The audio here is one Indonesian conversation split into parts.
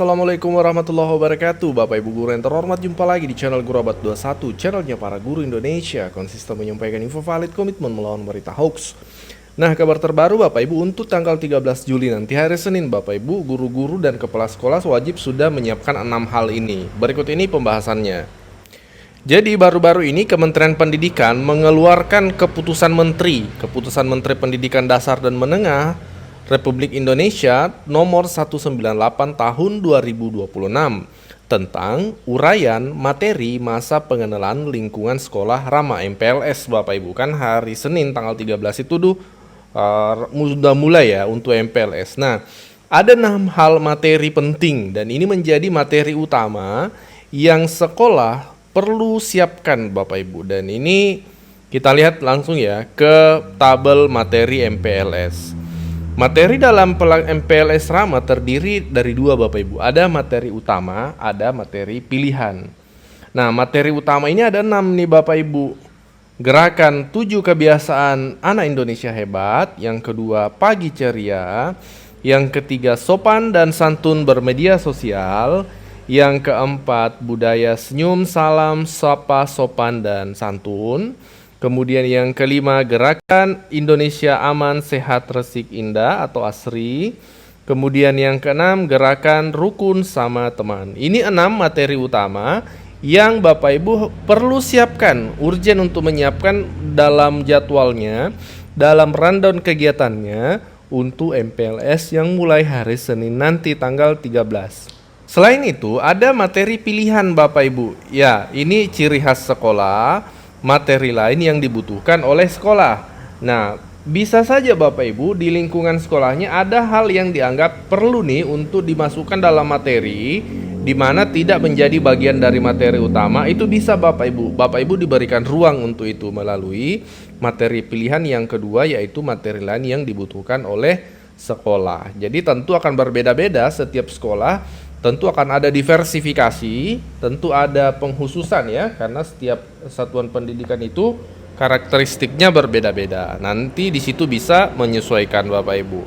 Assalamualaikum warahmatullahi wabarakatuh. Bapak Ibu guru yang terhormat, jumpa lagi di channel Gurabat21, channelnya para guru Indonesia, konsisten menyampaikan info valid, komitmen melawan berita hoax. Nah, kabar terbaru Bapak Ibu, untuk tanggal 13 Juli nanti hari Senin, Bapak Ibu guru-guru dan kepala sekolah wajib sudah menyiapkan 6 hal ini. Berikut ini pembahasannya. Jadi baru-baru ini Kementerian Pendidikan mengeluarkan Keputusan Menteri Pendidikan Dasar dan Menengah Republik Indonesia nomor 198 tahun 2026 tentang uraian materi masa pengenalan lingkungan sekolah ramah MPLS. Bapak Ibu, kan hari Senin tanggal 13 itu sudah mulai ya untuk MPLS. Nah, ada 6 hal materi penting dan ini menjadi materi utama yang sekolah perlu siapkan Bapak Ibu. Dan ini kita lihat langsung ya ke tabel materi MPLS. Materi dalam MPLS Rama terdiri dari 2 Bapak Ibu. Ada materi utama, ada materi pilihan. Nah, materi utama ini ada 6 nih Bapak Ibu. Gerakan 7 kebiasaan anak Indonesia hebat. Yang kedua, pagi ceria. Yang ketiga, sopan dan santun bermedia sosial. Yang keempat, budaya senyum, salam, sapa, sopan, dan santun. Kemudian yang kelima, gerakan Indonesia aman, sehat, resik, indah atau ASRI. Kemudian yang keenam, gerakan rukun sama teman. Ini 6 materi utama yang Bapak Ibu perlu siapkan, urgen untuk menyiapkan dalam jadwalnya, dalam rundown kegiatannya untuk MPLS yang mulai hari Senin nanti tanggal 13. Selain itu, ada materi pilihan Bapak Ibu. Ya, ini ciri khas sekolah. Materi lain yang dibutuhkan oleh sekolah. Nah, bisa saja Bapak Ibu di lingkungan sekolahnya ada hal yang dianggap perlu nih untuk dimasukkan dalam materi, di mana tidak menjadi bagian dari materi utama. Itu bisa Bapak Ibu. Bapak Ibu diberikan ruang untuk itu melalui materi pilihan yang kedua, yaitu materi lain yang dibutuhkan oleh sekolah. Jadi tentu akan berbeda-beda setiap sekolah. Tentu akan ada diversifikasi, tentu ada penghususan ya, karena setiap satuan pendidikan itu karakteristiknya berbeda-beda. Nanti di situ bisa menyesuaikan Bapak Ibu.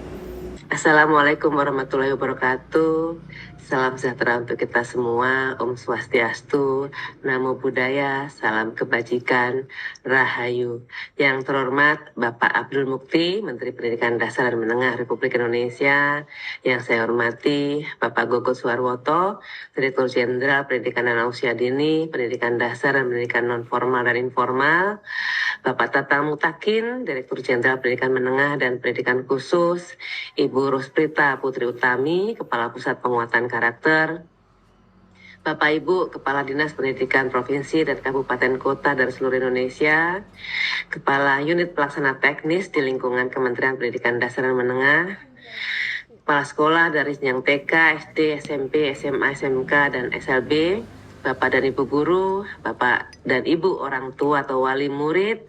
Assalamualaikum warahmatullahi wabarakatuh. Salam sejahtera untuk kita semua. Om Swastiastu, Namo Buddhaya, salam kebajikan, Rahayu. Yang terhormat Bapak Abdul Mukti, Menteri Pendidikan Dasar dan Menengah Republik Indonesia. Yang saya hormati Bapak Gogo Suarwoto, Direktur Jenderal Pendidikan Anak Usia Dini, Pendidikan Dasar dan Pendidikan Non-Formal dan Informal. Bapak Tatang Mutakin, Direktur Jenderal Pendidikan Menengah dan Pendidikan Khusus. Ibu Rusprita Putri Utami, Kepala Pusat Penguatan Karakter. Bapak Ibu Kepala Dinas Pendidikan Provinsi dan Kabupaten Kota dari seluruh Indonesia. Kepala Unit Pelaksana Teknis di lingkungan Kementerian Pendidikan Dasar dan Menengah. Kepala Sekolah dari yang TK, SD, SMP, SMA, SMK, dan SLB. Bapak dan Ibu guru, Bapak dan Ibu orang tua atau wali murid,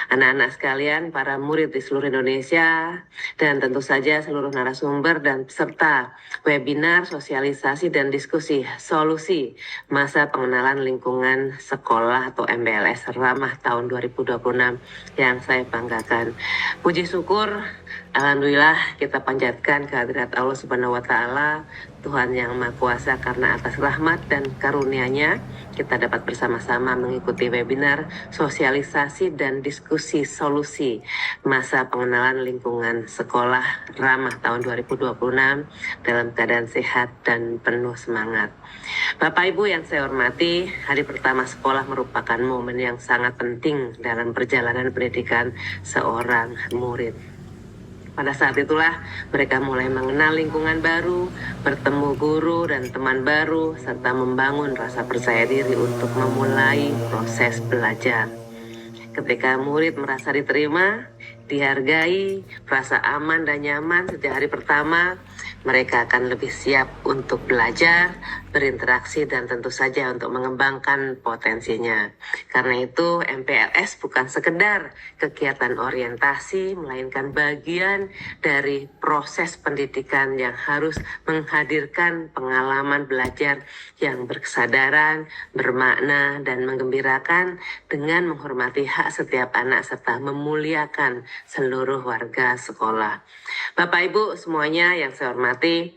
anak-anak sekalian, para murid di seluruh Indonesia, dan tentu saja seluruh narasumber dan peserta webinar sosialisasi dan diskusi solusi masa pengenalan lingkungan sekolah atau MPLS ramah tahun 2026 yang saya banggakan. Puji syukur, alhamdulillah kita panjatkan kehadirat Allah Subhanahu wa Ta'ala, Tuhan yang Maha Kuasa, karena atas rahmat dan karunia-Nya kita dapat bersama-sama mengikuti webinar sosialisasi dan diskusi solusi masa pengenalan lingkungan sekolah ramah tahun 2026 dalam keadaan sehat dan penuh semangat. Bapak Ibu yang saya hormati, hari pertama sekolah merupakan momen yang sangat penting dalam perjalanan pendidikan seorang murid. Pada saat itulah mereka mulai mengenal lingkungan baru, bertemu guru dan teman baru, serta membangun rasa percaya diri untuk memulai proses belajar. Ketika murid merasa diterima, dihargai, merasa aman dan nyaman sejak hari pertama, mereka akan lebih siap untuk belajar, berinteraksi, dan tentu saja untuk mengembangkan potensinya. Karena itu, MPLS bukan sekedar kegiatan orientasi, melainkan bagian dari proses pendidikan yang harus menghadirkan pengalaman belajar yang berkesadaran, bermakna, dan menggembirakan dengan menghormati hak setiap anak serta memuliakan seluruh warga sekolah. Bapak Ibu semuanya yang saya hormati,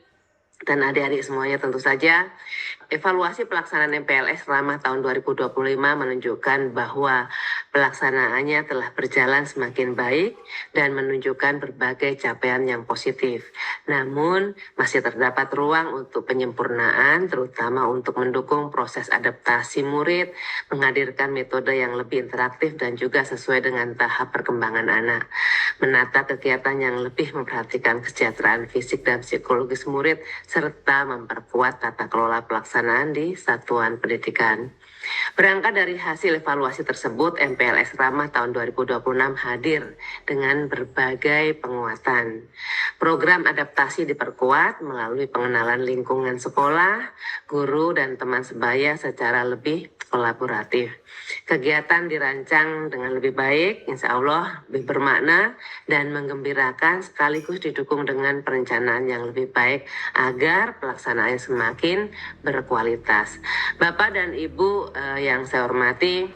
dan adik-adik semuanya tentu saja, evaluasi pelaksanaan MPLS ramah tahun 2025 menunjukkan bahwa pelaksanaannya telah berjalan semakin baik dan menunjukkan berbagai capaian yang positif. Namun, masih terdapat ruang untuk penyempurnaan, terutama untuk mendukung proses adaptasi murid, menghadirkan metode yang lebih interaktif dan juga sesuai dengan tahap perkembangan anak, menata kegiatan yang lebih memperhatikan kesejahteraan fisik dan psikologis murid, serta memperkuat tata kelola pelaksanaan di satuan pendidikan. Berangkat dari hasil evaluasi tersebut, MPLS Ramah tahun 2026 hadir dengan berbagai penguatan. Program adaptasi diperkuat melalui pengenalan lingkungan sekolah, guru, dan teman sebaya secara lebih kolaboratif. Kegiatan dirancang dengan lebih baik, insya Allah lebih bermakna dan menggembirakan, sekaligus didukung dengan perencanaan yang lebih baik agar pelaksanaan semakin berkualitas. Bapak dan Ibu yang saya hormati,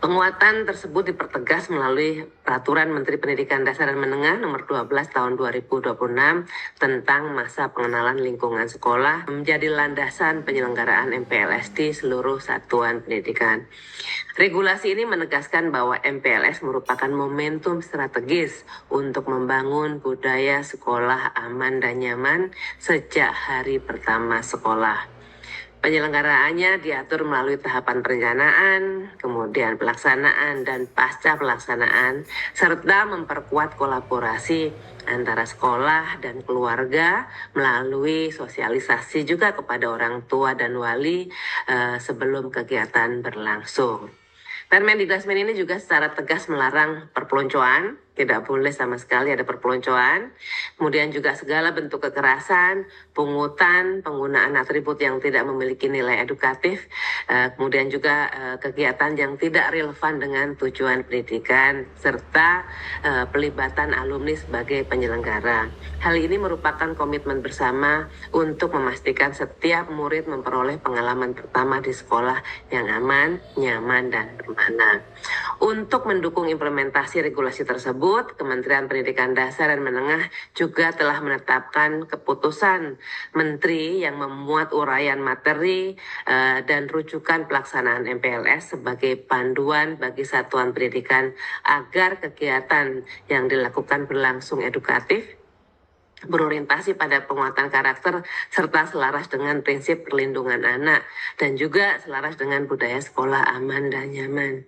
penguatan tersebut dipertegas melalui Peraturan Menteri Pendidikan Dasar dan Menengah Nomor 12 Tahun 2026 tentang masa pengenalan lingkungan sekolah menjadi landasan penyelenggaraan MPLS di seluruh satuan pendidikan. Regulasi ini menegaskan bahwa MPLS merupakan momentum strategis untuk membangun budaya sekolah aman dan nyaman sejak hari pertama sekolah. Penyelenggaraannya diatur melalui tahapan perencanaan, kemudian pelaksanaan, dan pasca pelaksanaan, serta memperkuat kolaborasi antara sekolah dan keluarga melalui sosialisasi juga kepada orang tua dan wali sebelum kegiatan berlangsung. Permendikbud ini juga secara tegas melarang perpeloncoan, tidak boleh sama sekali ada perpeloncoan. Kemudian juga segala bentuk kekerasan, pungutan, penggunaan atribut yang tidak memiliki nilai edukatif, kemudian juga kegiatan yang tidak relevan dengan tujuan pendidikan, serta pelibatan alumni sebagai penyelenggara. Hal ini merupakan komitmen bersama untuk memastikan setiap murid memperoleh pengalaman pertama di sekolah yang aman, nyaman, dan bermakna. Untuk mendukung implementasi regulasi tersebut, Kementerian Pendidikan Dasar dan Menengah juga telah menetapkan keputusan Menteri yang memuat uraian materi dan rujukan pelaksanaan MPLS sebagai panduan bagi satuan pendidikan agar kegiatan yang dilakukan berlangsung edukatif, berorientasi pada penguatan karakter, serta selaras dengan prinsip perlindungan anak, dan juga selaras dengan budaya sekolah aman dan nyaman.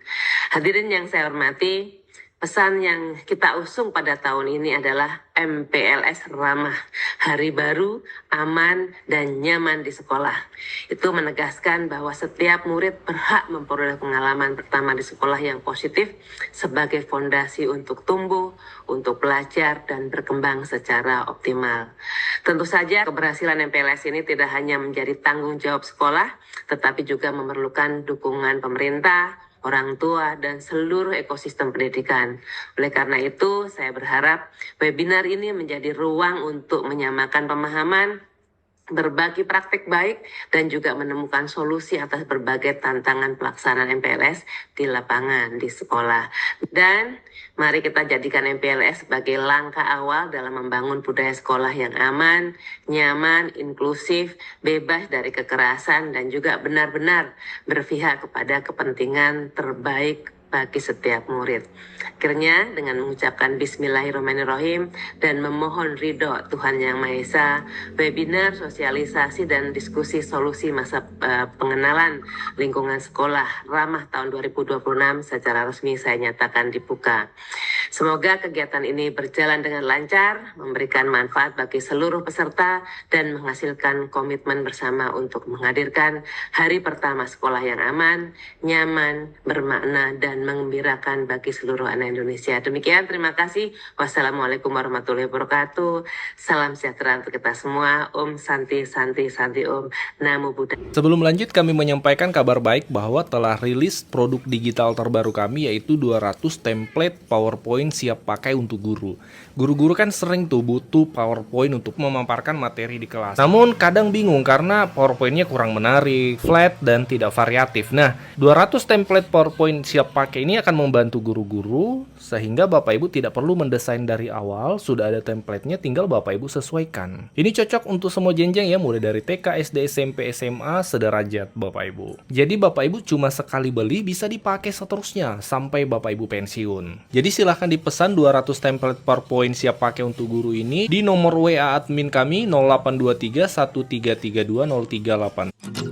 Hadirin yang saya hormati, pesan yang kita usung pada tahun ini adalah MPLS ramah, hari baru, aman, dan nyaman di sekolah. Itu menegaskan bahwa setiap murid berhak memperoleh pengalaman pertama di sekolah yang positif sebagai fondasi untuk tumbuh, untuk belajar, dan berkembang secara optimal. Tentu saja keberhasilan MPLS ini tidak hanya menjadi tanggung jawab sekolah, tetapi juga memerlukan dukungan pemerintah, orang tua, dan seluruh ekosistem pendidikan. Oleh karena itu, saya berharap webinar ini menjadi ruang untuk menyamakan pemahaman, berbagi praktik baik, dan juga menemukan solusi atas berbagai tantangan pelaksanaan MPLS di lapangan, di sekolah. Dan mari kita jadikan MPLS sebagai langkah awal dalam membangun budaya sekolah yang aman, nyaman, inklusif, bebas dari kekerasan, dan juga benar-benar berpihak kepada kepentingan terbaik bagi setiap murid. Akhirnya dengan mengucapkan Bismillahirrahmanirrahim dan memohon ridho Tuhan Yang Maha Esa, webinar sosialisasi dan diskusi solusi masa pengenalan lingkungan sekolah ramah tahun 2026 secara resmi saya nyatakan dibuka. Semoga kegiatan ini berjalan dengan lancar, memberikan manfaat bagi seluruh peserta, dan menghasilkan komitmen bersama untuk menghadirkan hari pertama sekolah yang aman, nyaman, bermakna, dan mengembirakan bagi seluruh anak Indonesia. Demikian, terima kasih. Wassalamualaikum warahmatullahi wabarakatuh. Salam sejahtera untuk kita semua. Om Santi Santi Santi Om. Namo Buddhaya. Sebelum lanjut, kami menyampaikan kabar baik bahwa telah rilis produk digital terbaru kami, yaitu 200 template PowerPoint siap pakai untuk guru. Guru-guru kan sering tuh butuh PowerPoint untuk memaparkan materi di kelas. Namun kadang bingung karena PowerPoint-nya kurang menarik, flat, dan tidak variatif. Nah, 200 template PowerPoint siap pakai pakai ini akan membantu guru-guru sehingga Bapak Ibu tidak perlu mendesain dari awal, sudah ada template-nya, tinggal Bapak Ibu sesuaikan. Ini cocok untuk semua jenjang ya, mulai dari TK, SD, SMP, SMA, sederajat Bapak Ibu. Jadi Bapak Ibu cuma sekali beli bisa dipakai seterusnya sampai Bapak Ibu pensiun. Jadi silahkan dipesan 200 template PowerPoint siap pakai untuk guru ini di nomor WA admin kami 0823 1332 038.